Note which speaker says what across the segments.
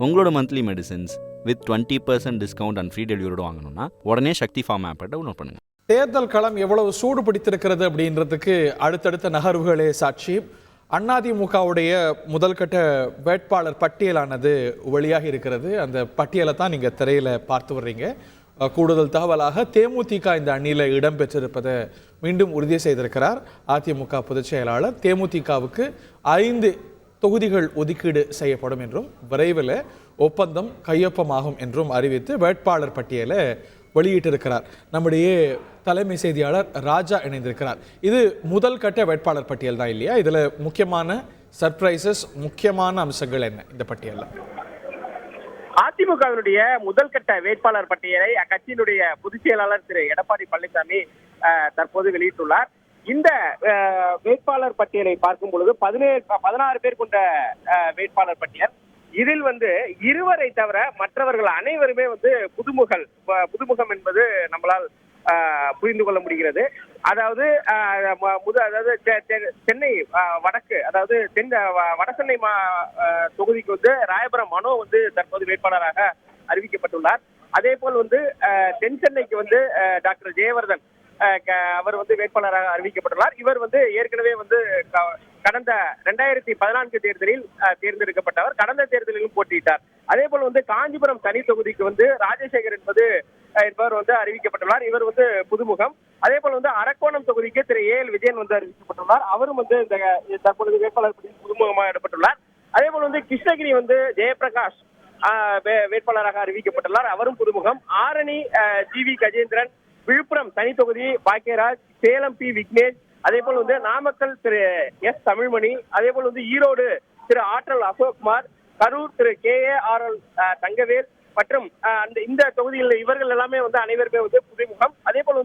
Speaker 1: உங்களோட monthly medicines with 20% discount and free டெலிவரியோட வாங்கணும்னா உடனே சக்தி ஃபார்ம் ஆப்பை டவுன்லோட் பண்ணுங்கள்.
Speaker 2: தேர்தல் களம் எவ்வளவு சூடு பிடித்திருக்கிறது அப்படின்றதுக்கு அடுத்தடுத்த நகர்வுகளே சாட்சி. அதிமுகவுடைய முதல் கட்ட வேட்பாளர் பட்டியலானது வெளியாக இருக்கிறது. அந்த பட்டியலை தான் நீங்கள் திரையில் பார்த்து வர்றீங்க. கூடுதல் தகவலாக தேமுதிக இந்த அணியில் இடம்பெற்றிருப்பதை மீண்டும் உறுதி செய்திருக்கிறார் அதிமுக பொதுச் செயலாளர். தேமுதிகவுக்கு 5 தொகுதிகள் ஒதுக்கீடு செய்யப்படும் என்றும் விரைவில் ஒப்பந்தம் கையொப்பமாகும் என்றும் அறிவித்து வேட்பாளர் பட்டியலை வெளியிட்டிருக்கிறார். நம்முடைய தலைமை செய்தியாளர் ராஜா இணைந்திருக்கிறார். இது முதல் கட்ட வேட்பாளர் பட்டியல் தான் இல்லையா? இதில் முக்கியமான சர்ப்ரைசஸ், முக்கியமான அம்சங்கள் என்ன இந்த பட்டியலில்?
Speaker 3: அதிமுகவினுடைய முதல் கட்ட வேட்பாளர் பட்டியலை அக்கட்சியினுடைய பொதுச் செயலாளர் திரு எடப்பாடி பழனிசாமி தற்போது வெளியிட்டுள்ளார். இந்த வேட்பாளர் பட்டியலை பார்க்கும் பொழுது 16 பேர் கொண்ட வேட்பாளர் பட்டியல். இதில் 2 தவிர மற்றவர்கள் அனைவருமே புதுமுகம் என்பது நம்மளால் புரிந்து கொள்ள முடிகிறது. அதாவது சென்னை வடக்கு, அதாவது வடசென்னை தொகுதிக்கு ராயபுரம் மனோ தற்போது வேட்பாளராக அறிவிக்கப்பட்டுள்ளார். அதே போல் தென் சென்னைக்கு டாக்டர் ஜெயவர்தன் அவர் வேட்பாளராக அறிவிக்கப்பட்டுள்ளார். இவர் ஏற்கனவே கடந்த 2014 தேர்தலில் தேர்ந்தெடுக்கப்பட்டவர். கடந்த தேர்தலிலும் போட்டியிட்டார். அதே போல் காஞ்சிபுரம் தனி தொகுதிக்கு ராஜசேகர் என்பவர் அறிவிக்கப்பட்டுள்ளார். இவர் புதுமுகம். அதே போல் அரக்கோணம் தொகுதிக்கு திரு ஏஎல் விஜயன் அறிவிக்கப்பட்டுள்ளார். அவரும் தற்பொழுது வேட்பாளர் புதுமுகமாக இடப்பட்டுள்ளார். அதே போல் கிருஷ்ணகிரி ஜெயபிரகாஷ் வேட்பாளராக அறிவிக்கப்பட்டுள்ளார். அவரும் புதுமுகம். ஆரணி ஜிவி கஜேந்திரன், விழுப்புரம் தனி தொகுதி பாக்கியராஜ், சேலம் பி விக்னேஷ், அதே போல் நாமக்கல் திரு எஸ் தமிழ்மணி, அதே போல் ஈரோடு திரு ஆற்றல் அசோக்குமார், கரூர் திரு KARL தங்கவேல் மற்றும் இந்த தொகுதியில் இவர்கள் எல்லாமே அனைவருமே புதுமுகம். அதே போல்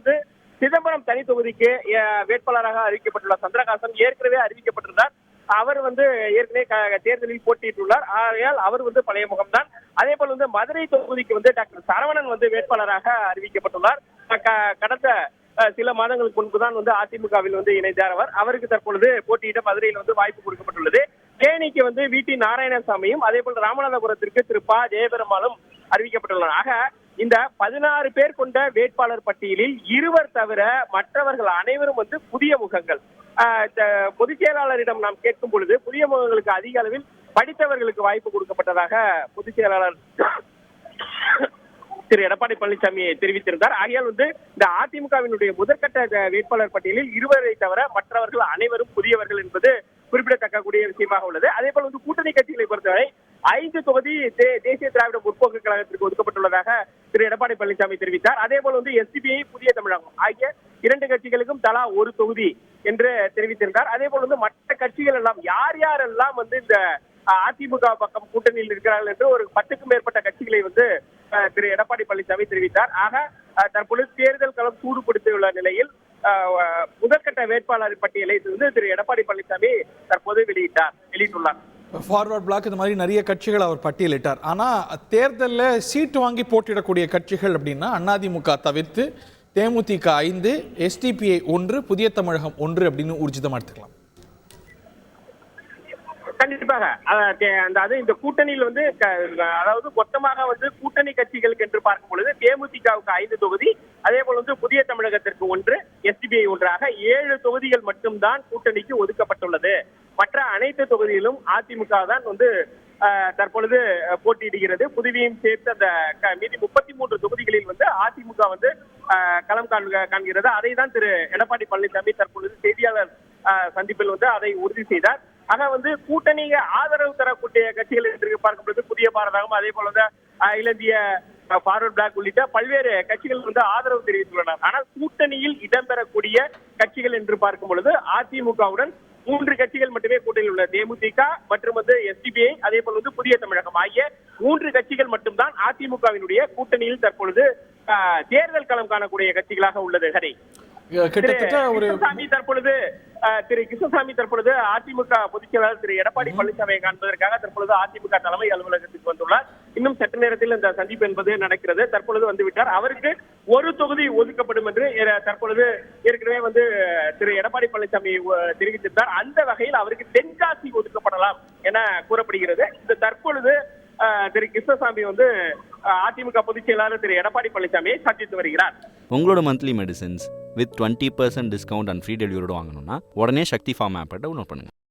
Speaker 3: சிதம்பரம் தனி தொகுதிக்கு வேட்பாளராக அறிவிக்கப்பட்டுள்ள சந்திரகாசன் ஏற்கனவே அறிவிக்கப்பட்டிருந்தார். அவர் ஏற்கனவே தேர்தலில் போட்டியிட்டுள்ளார். ஆகையால் அவர் பழைய முகம்தான். அதே போல் மதுரை தொகுதிக்கு டாக்டர் சரவணன் வேட்பாளராக அறிவிக்கப்பட்டுள்ளார். கடந்த சில மாதங்களுக்கு முன்புதான் அதிமுகவில் இணைந்தார். அவருக்கு தற்பொழுது போட்டியிட மதுரையில் வாய்ப்பு கொடுக்கப்பட்டுள்ளது. தேனிக்கு VT நாராயணசாமியும் அதே போல் ராமநாதபுரத்திற்கு திரு ப ஜெயபெருமாளும் அறிவிக்கப்பட்டுள்ளனர். ஆக இந்த 16 பேர் கொண்ட வேட்பாளர் பட்டியலில் 2 தவிர மற்றவர்கள் அனைவரும் புதிய முகங்கள். பொதுச் செயலாளரிடம் நாம் கேட்கும் பொழுது புதிய முகங்களுக்கு அதிக அளவில் படித்தவர்களுக்கு வாய்ப்பு கொடுக்கப்பட்டதாக பொதுச் செயலாளர் திரு எடப்பாடி பழனிசாமி தெரிவித்திருந்தார். ஆகையால் இந்த அதிமுகவினுடைய முதற்கட்ட வேட்பாளர் பட்டியலில் 2 தவிர மற்றவர்கள் அனைவரும் புதியவர்கள் என்பது குறிப்பிடத்தக்கக்கூடிய விஷயமாக உள்ளது. அதே போல் கூட்டணி கட்சிகளை பொறுத்தவரை 5 தொகுதி தேசிய திராவிட முற்போக்கு கழகத்திற்கு ஒதுக்கப்பட்டுள்ளதாக திரு எடப்பாடி பழனிசாமி தெரிவித்தார். அதே போல் SDPI, புதிய தமிழகம் ஆகிய 2 கட்சிகளுக்கும் தலா 1 தொகுதி என்று தெரிவித்திருந்தார். அதே போல் மற்ற கட்சிகள் எல்லாம் யாரெல்லாம் இந்த அதிமுக பக்கம் கூட்டணியில் இருக்கிறார்கள் என்று ஒரு 10க்கும் மேற்பட்ட கட்சிகளை திரு எடப்பாடி பழனிசாமி தெரிவித்தார். ஆக தற்பொழுது தேர்தல் களம் சூடுபடுத்தியுள்ள நிலையில் முதற்கட்ட வேட்பாளர் பட்டியலை திரு எடப்பாடி பழனிசாமி தற்போது வெளியிட்டுள்ளார்.
Speaker 2: ஃபார்வர்ட் பிளாக் இந்த மாதிரி நிறைய கட்சிகள் அவர் பட்டியலிட்டார். ஆனால் தேர்தலில் சீட்டு வாங்கி போட்டியிடக்கூடிய கட்சிகள் அப்படின்னா அதிமுக தவிர்த்து தேமுதிக 5, SDPI 1, புதிய தமிழகம் 1 அப்படின்னு ஊர்ஜிதமாக எடுத்துக்கலாம்.
Speaker 3: கண்டிப்பாக இந்த கூட்டணியில் அதாவது மொத்தமாக கூட்டணி கட்சிகளுக்கு என்று பார்க்கும் பொழுது தேமுதிகவுக்கு 5 தொகுதி, அதே போல் புதிய தமிழகத்திற்கு 1, SDPI 1 7 தொகுதிகள் மட்டும்தான் கூட்டணிக்கு ஒதுக்கப்பட்டுள்ளது. மற்ற அனைத்து தொகுதியிலும் அதிமுக தான் தற்பொழுது போட்டியிடுகிறது. புதுவையும் சேர்த்து அந்த மீதி 33 தொகுதிகளில் அதிமுக களம் காண்கிறது. அதை தான் திரு எடப்பாடி பழனிசாமி தற்பொழுது செய்தியாளர் சந்திப்பில் அதை உறுதி செய்தார். ஆனா கூட்டணிக்கு ஆதரவு தரக்கூடிய கட்சிகள் என்று பார்க்கும்போது புதிய பாரதம், அதே போல இந்திய ஃபார்வர்ட் பிளாக் உள்ளிட்ட பல்வேறு கட்சிகள் ஆதரவு தெரிவித்துள்ளனர். ஆனால் கூட்டணியில் இடம்பெறக்கூடிய கட்சிகள் என்று பார்க்கும் பொழுது அதிமுகவுடன் 3 கட்சிகள் மட்டுமே கூட்டணியில் உள்ள தேமுதிக மற்றும் SDPI, அதே போல் புதிய தமிழகம் ஆகிய 3 கட்சிகள் மட்டும்தான் அதிமுகவினுடைய கூட்டணியில் தற்பொழுது தேர்தல் களம் காணக்கூடிய கட்சிகளாக உள்ளது. ஹரி திரு கிருஷ்ணசாமி தற்பொழுது அதிமுக பொதுச் செயலாளர் திரு எடப்பாடி பழனிசாமியை காண்பதற்காக தற்பொழுது அதிமுக தலைமை அலுவலகத்துக்கு வந்துள்ளார். இன்னும் சற்று நேரத்தில் இந்த சந்திப்பு என்பது நடக்கிறது. தற்பொழுது வந்துவிட்டார். அவருக்கு 1 தொகுதி ஒதுக்கப்படும் என்று தற்பொழுது ஏற்கனவே திரு எடப்பாடி பழனிசாமி தெரிவித்திருந்தார். அந்த வகையில் அவருக்கு தென்காசி ஒதுக்கப்படலாம் என கூறப்படுகிறது. இந்த தற்பொழுது திரு கிருஷ்ணசாமி வந்து அதிமுக பொதுச் செயலாளர் திரு எடப்பாடி பழனிசாமியை சந்தித்து வருகிறார்.
Speaker 1: உங்களோட monthly medicines with 20% discount and free டெலிவரியோட வாங்கணும்னா உடனே சக்தி ஃபார்ம் ஆப்பை டவுன்லோட் பண்ணுங்கள்.